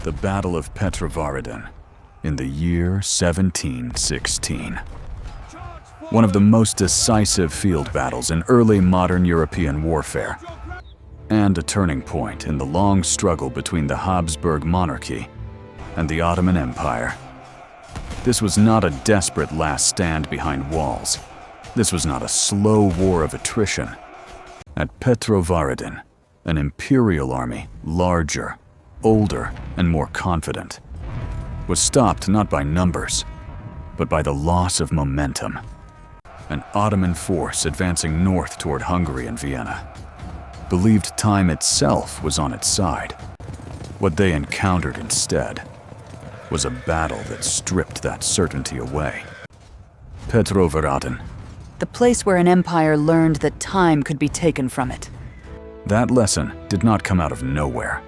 the Battle of Petrovaradin in the year 1716. One of the most decisive field battles in early modern European warfare, and a turning point in the long struggle between the Habsburg monarchy and the Ottoman Empire. This was not a desperate last stand behind walls. This was not a slow war of attrition. At Petrovaradin, an imperial army, larger, older, and more confident, was stopped not by numbers, but by the loss of momentum. An Ottoman force advancing north toward Hungary and Vienna believed time itself was on its side. What they encountered instead was a battle that stripped that certainty away. Petrovaradin. The place where an empire learned that time could be taken from it. That lesson did not come out of nowhere.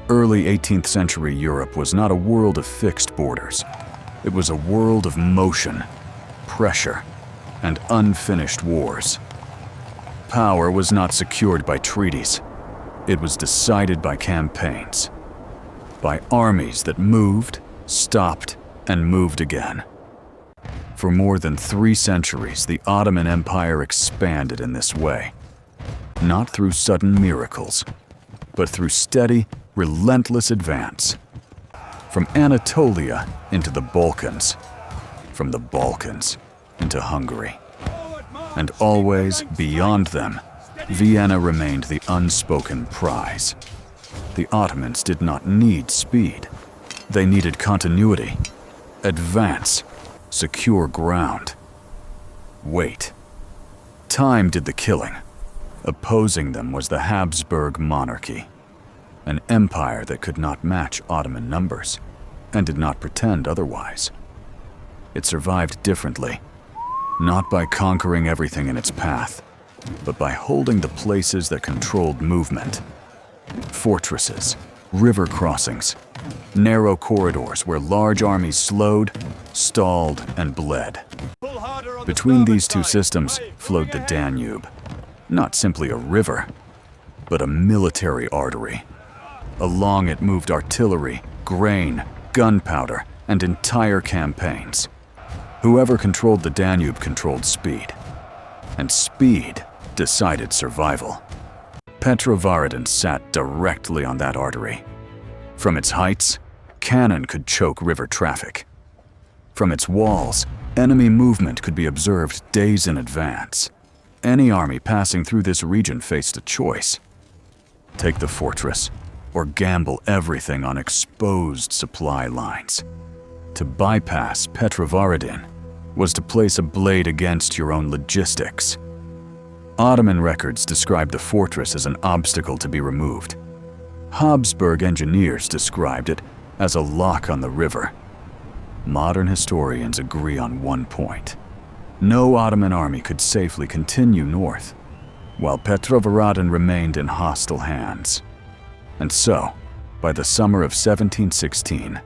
Early 18th century Europe was not a world of fixed borders. It was a world of motion, pressure, and unfinished wars. Power was not secured by treaties. It was decided by campaigns, by armies that moved, stopped, and moved again. For more than 3 centuries, the Ottoman Empire expanded in this way, not through sudden miracles, but through steady, relentless advance. From Anatolia into the Balkans, from the Balkans into Hungary. And always beyond them, Vienna remained the unspoken prize. The Ottomans did not need speed. They needed continuity, advance, secure ground. Wait. Time did the killing. Opposing them was the Habsburg monarchy, an empire that could not match Ottoman numbers and did not pretend otherwise. It survived differently, not by conquering everything in its path, but by holding the places that controlled movement. Fortresses, river crossings, narrow corridors where large armies slowed, stalled, and bled. Between these two systems flowed the Danube, not simply a river, but a military artery. Along it moved artillery, grain, gunpowder, and entire campaigns. Whoever controlled the Danube controlled speed, and speed decided survival. Petrovaradin sat directly on that artery. From its heights, cannon could choke river traffic. From its walls, enemy movement could be observed days in advance. Any army passing through this region faced a choice: take the fortress, or gamble everything on exposed supply lines. To bypass Petrovaradin was to place a blade against your own logistics. Ottoman records described the fortress as an obstacle to be removed. Habsburg engineers described it as a lock on the river. Modern historians agree on one point: no Ottoman army could safely continue north, while Petrovaradin remained in hostile hands. And so, by the summer of 1716,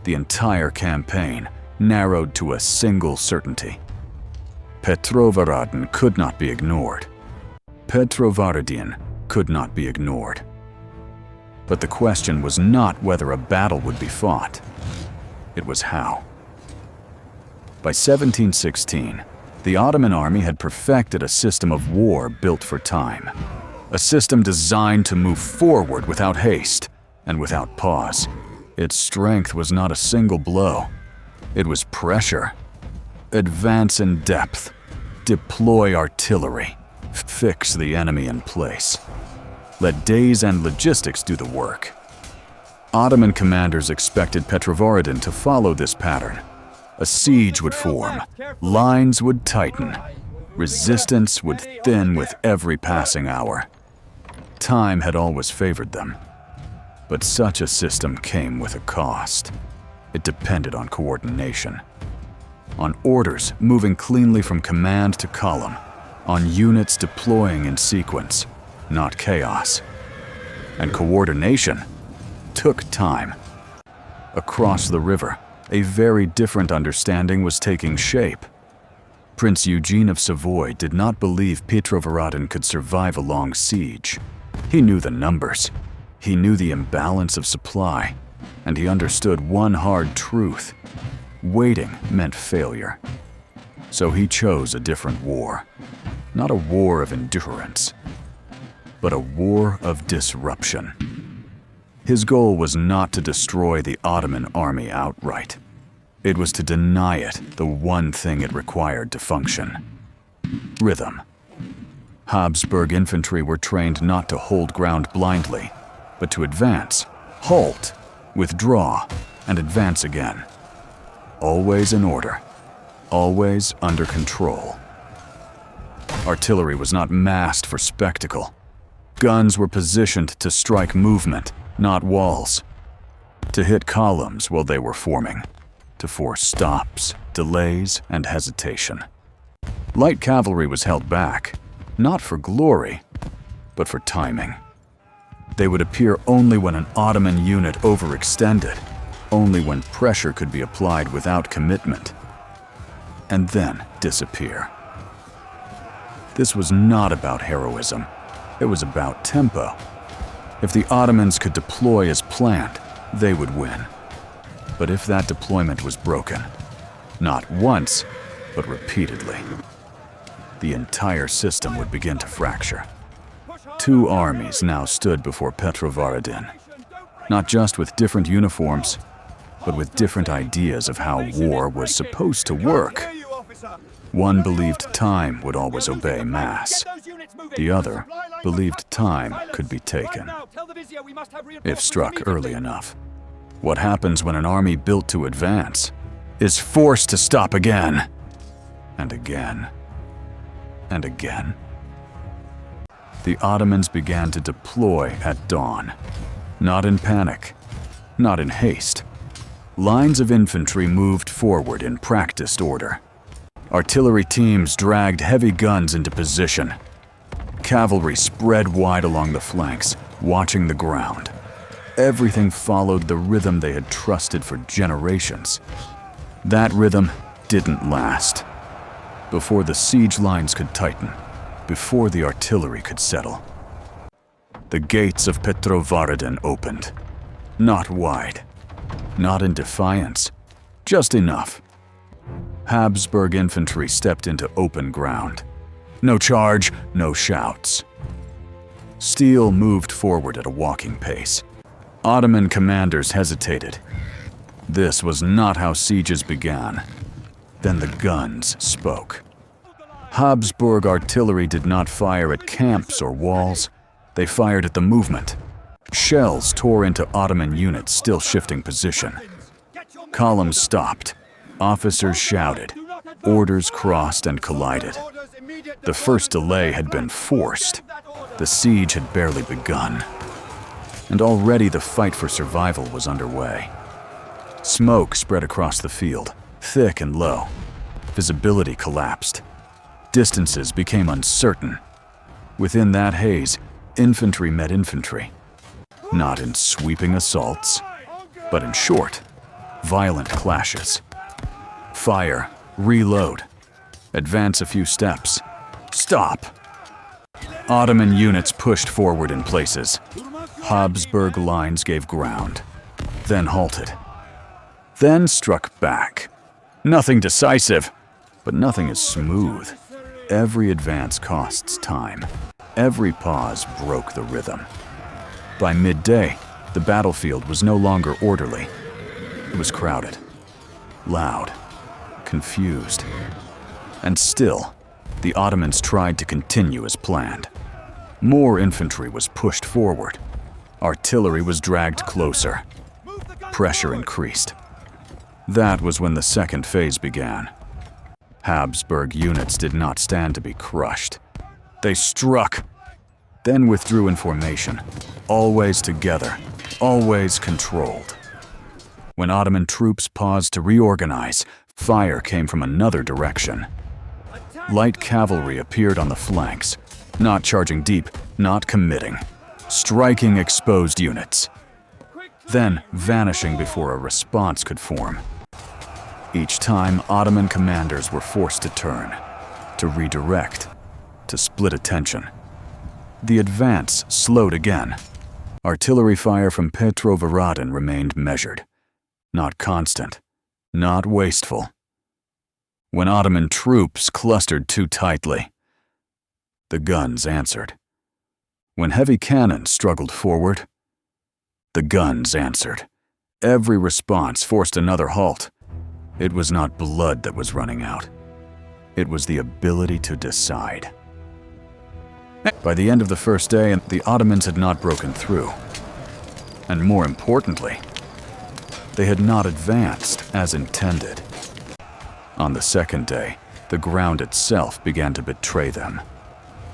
the entire campaign narrowed to a single certainty. Petrovaradin could not be ignored. Petrovaradin could not be ignored. But the question was not whether a battle would be fought. It was how. By 1716, the Ottoman army had perfected a system of war built for time. A system designed to move forward without haste and without pause. Its strength was not a single blow. It was pressure. Advance in depth. Deploy artillery. Fix the enemy in place. Let days and logistics do the work. Ottoman commanders expected Petrovaradin to follow this pattern. A siege would form. Lines would tighten. Resistance would thin with every passing hour. Time had always favored them. But such a system came with a cost. It depended on coordination, on orders moving cleanly from command to column, on units deploying in sequence, not chaos. And coordination took time. Across the river, a very different understanding was taking shape. Prince Eugene of Savoy did not believe Petrovaradin could survive a long siege. He knew the numbers. He knew the imbalance of supply and he understood one hard truth. Waiting meant failure. So he chose a different war. Not a war of endurance, but a war of disruption. His goal was not to destroy the Ottoman army outright. It was to deny it the one thing it required to function: rhythm. Habsburg infantry were trained not to hold ground blindly, but to advance, halt, withdraw, and advance again. Always in order, always under control. Artillery was not massed for spectacle. Guns were positioned to strike movement, not walls. To hit columns while they were forming. To force stops, delays, and hesitation. Light cavalry was held back, not for glory, but for timing. They would appear only when an Ottoman unit overextended, only when pressure could be applied without commitment, and then disappear. This was not about heroism. It was about tempo. If the Ottomans could deploy as planned, they would win. But if that deployment was broken, not once, but repeatedly, the entire system would begin to fracture. Two armies now stood before Petrovaradin, not just with different uniforms, but with different ideas of how war was supposed to work. One believed time would always obey mass. The other believed time could be taken, if struck early enough. What happens when an army built to advance is forced to stop again, and again, and again. The Ottomans began to deploy at dawn, not in panic, not in haste. Lines of infantry moved forward in practiced order. Artillery teams dragged heavy guns into position. Cavalry spread wide along the flanks, watching the ground. Everything followed the rhythm they had trusted for generations. That rhythm didn't last. Before the siege lines could tighten, before the artillery could settle, the gates of Petrovaradin opened. Not wide, not in defiance, just enough. Habsburg infantry stepped into open ground. No charge, no shouts. Steel moved forward at a walking pace. Ottoman commanders hesitated. This was not how sieges began. Then the guns spoke. Habsburg artillery did not fire at camps or walls. They fired at the movement. Shells tore into Ottoman units still shifting position. Columns stopped. Officers shouted. Orders crossed and collided. The first delay had been forced. The siege had barely begun. And already the fight for survival was underway. Smoke spread across the field, thick and low. Visibility collapsed. Distances became uncertain. Within that haze, infantry met infantry. Not in sweeping assaults, but in short, violent clashes. Fire, reload, advance a few steps, stop. Ottoman units pushed forward in places. Habsburg lines gave ground, then halted, then struck back. Nothing decisive, but nothing is smooth. Every advance costs time. Every pause broke the rhythm. By midday, the battlefield was no longer orderly. It was crowded, loud, confused. And still, the Ottomans tried to continue as planned. More infantry was pushed forward. Artillery was dragged closer. Pressure increased. That was when the second phase began. Habsburg units did not stand to be crushed. They struck, then withdrew in formation, always together, always controlled. When Ottoman troops paused to reorganize, fire came from another direction. Light cavalry appeared on the flanks, not charging deep, not committing, striking exposed units, then vanishing before a response could form. Each time, Ottoman commanders were forced to turn, to redirect, to split attention. The advance slowed again. Artillery fire from Petrovaradin remained measured, not constant, not wasteful. When Ottoman troops clustered too tightly, the guns answered. When heavy cannon struggled forward, the guns answered. Every response forced another halt. It was not blood that was running out. It was the ability to decide. By the end of the first day, the Ottomans had not broken through. And more importantly, they had not advanced as intended. On the second day, the ground itself began to betray them.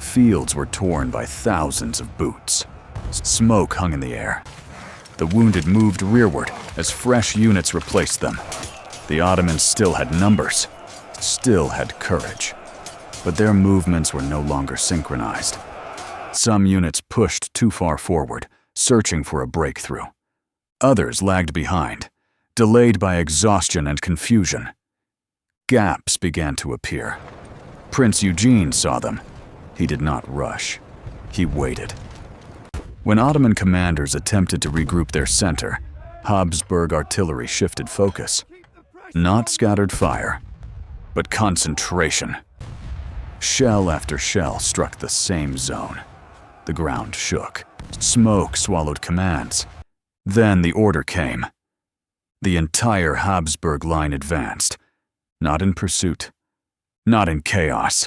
Fields were torn by thousands of boots. Smoke hung in the air. The wounded moved rearward as fresh units replaced them. The Ottomans still had numbers, still had courage, but their movements were no longer synchronized. Some units pushed too far forward, searching for a breakthrough. Others lagged behind, delayed by exhaustion and confusion. Gaps began to appear. Prince Eugene saw them. He did not rush. He waited. When Ottoman commanders attempted to regroup their center, Habsburg artillery shifted focus. Not scattered fire, but concentration. Shell after shell struck the same zone. The ground shook. Smoke swallowed commands. Then the order came. The entire Habsburg line advanced, not in pursuit, not in chaos,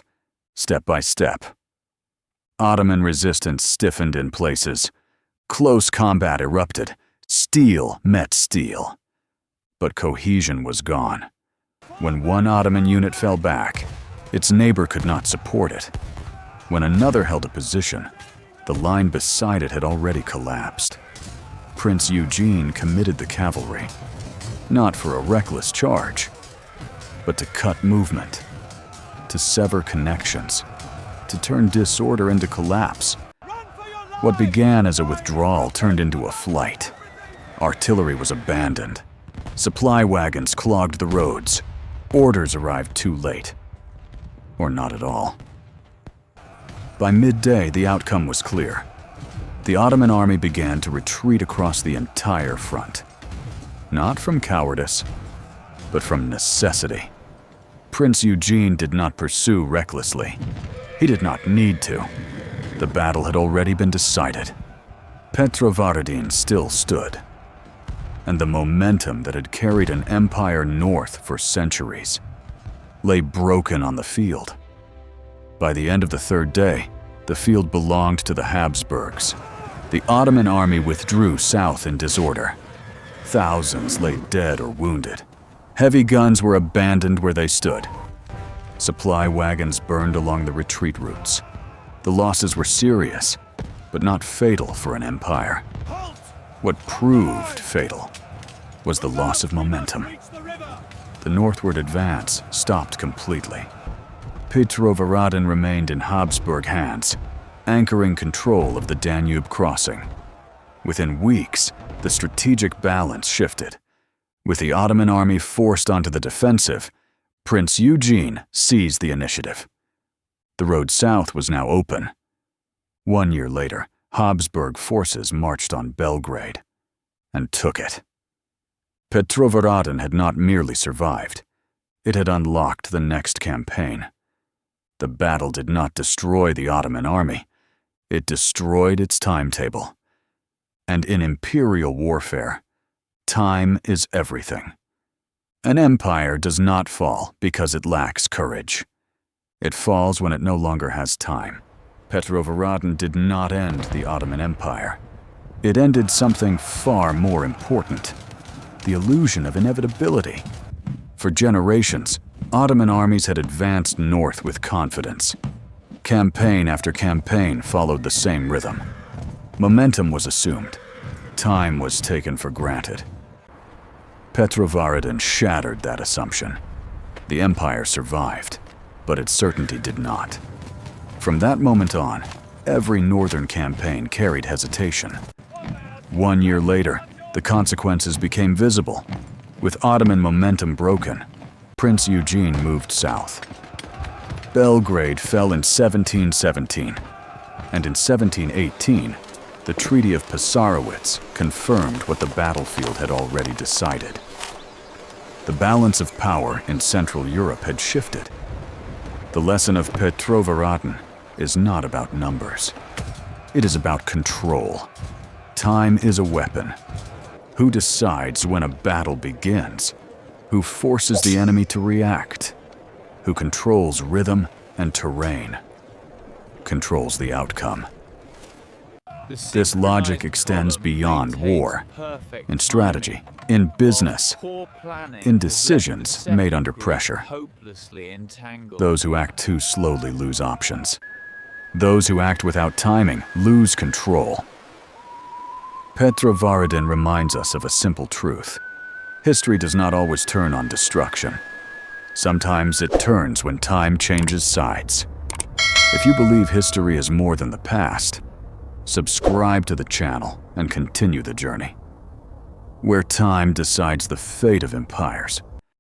step by step. Ottoman resistance stiffened in places. Close combat erupted. Steel met steel. But cohesion was gone. When one Ottoman unit fell back, its neighbor could not support it. When another held a position, the line beside it had already collapsed. Prince Eugene committed the cavalry, not for a reckless charge, but to cut movement, to sever connections, to turn disorder into collapse. What began as a withdrawal turned into a flight. Artillery was abandoned. Supply wagons clogged the roads. Orders arrived too late, or not at all. By midday, the outcome was clear. The Ottoman army began to retreat across the entire front. Not from cowardice, but from necessity. Prince Eugene did not pursue recklessly. He did not need to. The battle had already been decided. Petrovaradin still stood, and the momentum that had carried an empire north for centuries lay broken on the field. By the end of the third day, the field belonged to the Habsburgs. The Ottoman army withdrew south in disorder. Thousands lay dead or wounded. Heavy guns were abandoned where they stood. Supply wagons burned along the retreat routes. The losses were serious, but not fatal for an empire. What proved fatal was the loss of momentum. The northward advance stopped completely. Petrovaradin remained in Habsburg hands, anchoring control of the Danube crossing. Within weeks, the strategic balance shifted. With the Ottoman army forced onto the defensive, Prince Eugene seized the initiative. The road south was now open. 1 year later, Habsburg forces marched on Belgrade and took it. Petrovaradin had not merely survived. It had unlocked the next campaign. The battle did not destroy the Ottoman army. It destroyed its timetable. And in imperial warfare, time is everything. An empire does not fall because it lacks courage. It falls when it no longer has time. Petrovaradin did not end the Ottoman Empire. It ended something far more important: the illusion of inevitability. For generations, Ottoman armies had advanced north with confidence. Campaign after campaign followed the same rhythm. Momentum was assumed. Time was taken for granted. Petrovaradin shattered that assumption. The empire survived, but its certainty did not. From that moment on, every northern campaign carried hesitation. 1 year later, the consequences became visible. With Ottoman momentum broken, Prince Eugene moved south. Belgrade fell in 1717, and in 1718, The Treaty of Passarowitz confirmed what the battlefield had already decided. The balance of power in Central Europe had shifted. The lesson of Petrovaradin is not about numbers. It is about control. Time is a weapon. Who decides when a battle begins? Who forces the enemy to react? Who controls rhythm and terrain? Controls the outcome. This logic extends beyond war, in strategy, in business, in decisions made under pressure. Those who act too slowly lose options. Those who act without timing lose control. Petrovaradin reminds us of a simple truth. History does not always turn on destruction. Sometimes it turns when time changes sides. If you believe history is more than the past, subscribe to the channel and continue the journey. Where time decides the fate of empires,